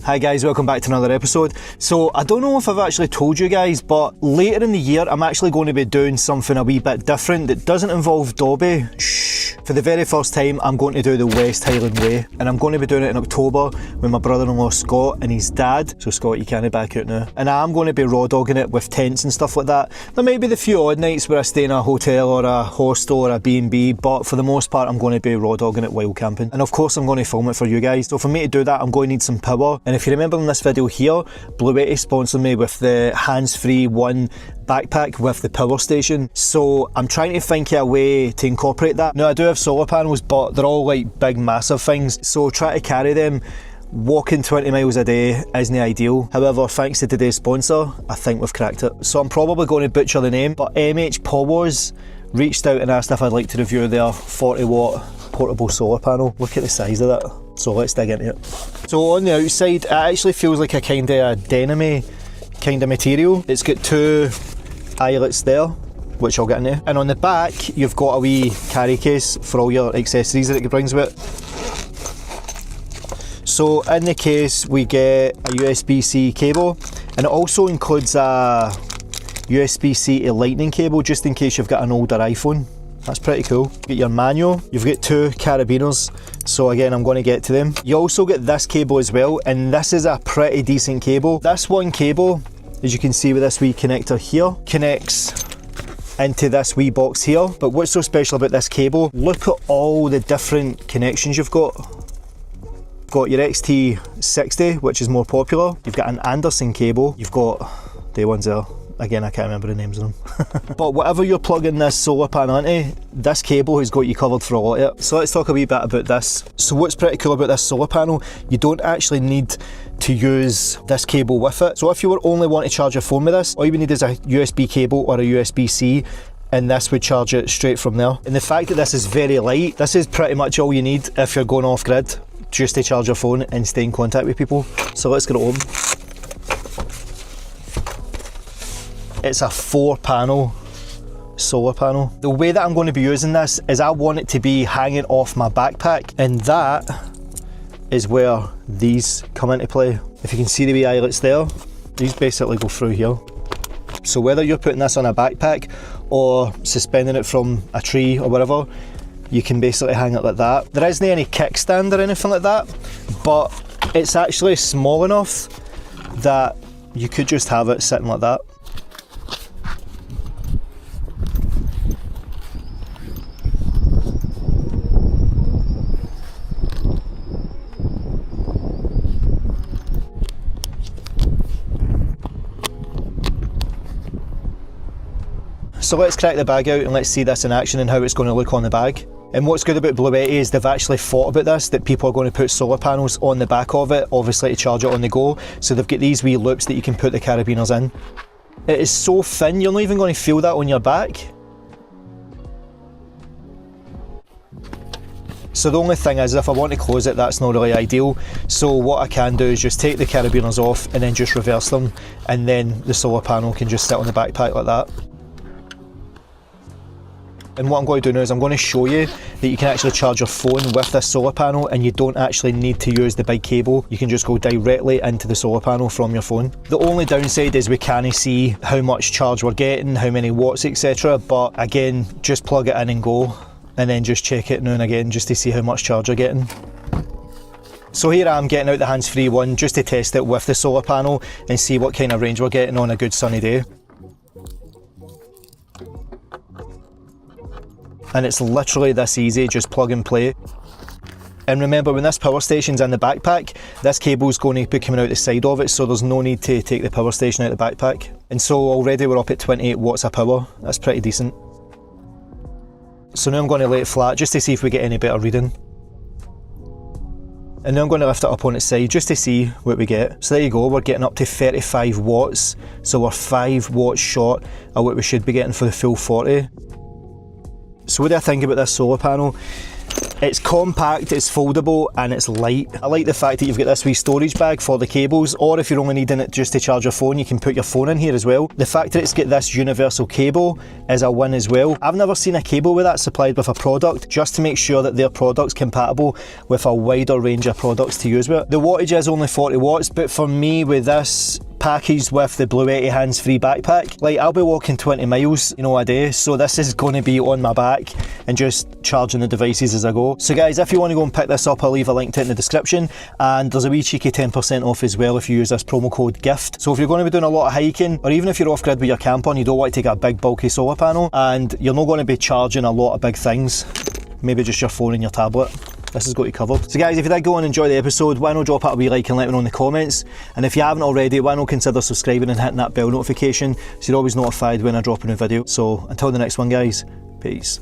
Hi guys, welcome back to another episode. So I don't know if I've actually told you guys, but later in the year I'm actually going to be doing something a wee bit different that doesn't involve Dobby. Shh. For the very first time I'm going to do the West Highland Way, and I'm going to be doing it in October with my brother-in-law Scott and his dad. So Scott, you can't back out now. And I'm going to be raw dogging it with tents and stuff like that. There may be the few odd nights where I stay in a hotel or a hostel or a B&B, but for the most part I'm going to be raw dogging it wild camping. And of course I'm going to film it for you guys. So for me to do that I'm going to need some power. And if you remember in this video here, Blue sponsored me with the hands-free one backpack with the power station. So I'm trying to think of a way to incorporate that. Now I do have solar panels, but they're all like big massive things. So try to carry them walking 20 miles a day isn't ideal. However, thanks to today's sponsor, I think we've cracked it. So I'm probably going to butcher the name, but MHPOWOS reached out and asked if I'd like to review their 40-watt portable solar panel. Look at the size of that. So let's dig into it. So on the outside, it actually feels like a kind of denim-y kind of material. It's got two eyelets there, which I'll get into. And on the back, you've got a wee carry case for all your accessories that it brings with it. So in the case, we get a USB-C cable, and it also includes a USB-C to lightning cable, just in case you've got an older iPhone. That's pretty cool. You get your manual, you've got two carabiners, so again I'm going to get to them. You also get this cable as well, and this is a pretty decent cable. This one cable, as you can see with this wee connector here, connects into this wee box here. But what's so special about this cable, look at all the different connections you've got. Got your XT60, which is more popular. You've got an Anderson cable. You've got the ones there. Again, I can't remember the names of them. But whatever you're plugging this solar panel into, this cable has got you covered for a lot of it. So let's talk a wee bit about this. So what's pretty cool about this solar panel, you don't actually need to use this cable with it. So if you were only wanting to charge your phone with this, all you would need is a USB cable or a USB-C, and this would charge it straight from there. And the fact that this is very light, this is pretty much all you need if you're going off grid, just to charge your phone and stay in contact with people. So let's get it open. It's a 4-panel solar panel. The way that I'm going to be using this is I want it to be hanging off my backpack, and that is where these come into play. If you can see the wee eyelets there, these basically go through here. So whether you're putting this on a backpack or suspending it from a tree or whatever, you can basically hang it like that. There isn't any kickstand or anything like that, but it's actually small enough that you could just have it sitting like that. So let's crack the bag out and let's see this in action and how it's going to look on the bag. And what's good about Blue is they've actually thought about this, that people are going to put solar panels on the back of it, obviously to charge it on the go. So they've got these wee loops that you can put the carabiners in. It is so thin, you're not even going to feel that on your back. So the only thing is, if I want to close it, that's not really ideal. So what I can do is just take the carabiners off and then just reverse them, and then the solar panel can just sit on the backpack like that. And what I'm going to do now is I'm going to show you that you can actually charge your phone with this solar panel, and you don't actually need to use the big cable. You can just go directly into the solar panel from your phone. The only downside is we can't see how much charge we're getting, how many watts, etc. But again, just plug it in and go, and then just check it now and again just to see how much charge you're getting. So here I am getting out the hands-free one just to test it with the solar panel and see what kind of range we're getting on a good sunny day. And it's literally this easy, just plug and play. And remember, when this power station's in the backpack, this cable's going to be coming out the side of it, so there's no need to take the power station out of the backpack. And so already we're up at 28 watts of power. That's pretty decent. So now I'm going to lay it flat just to see if we get any better reading. And now I'm going to lift it up on its side just to see what we get. So there you go, we're getting up to 35 watts. So we're 5 watts short of what we should be getting for the full 40. So what do I think about this solar panel? It's compact, it's foldable, and it's light. I like the fact that you've got this wee storage bag for the cables, or if you're only needing it just to charge your phone, you can put your phone in here as well. The fact that it's got this universal cable is a win as well. I've never seen a cable with that supplied with a product, just to make sure that their product's compatible with a wider range of products to use with it. The wattage is only 40 watts, but for me with this packaged with the Bluetti hands-free backpack, like I'll be walking 20 miles, you know, a day, so this is going to be on my back and just charging the devices as I go. So guys, if you want to go and pick this up, I'll leave a link to it in the description, and there's a wee cheeky 10% off as well if you use this promo code GIFT. So if you're going to be doing a lot of hiking, or even if you're off-grid with your camper and you don't want to take a big bulky solar panel, and you're not going to be charging a lot of big things, maybe just your phone and your tablet, this has got you covered. So guys, if you did go and enjoy the episode, why not drop it a wee like and let me know in the comments, and if you haven't already, why not consider subscribing and hitting that bell notification so you're always notified when I drop a new video. So until the next one guys, peace.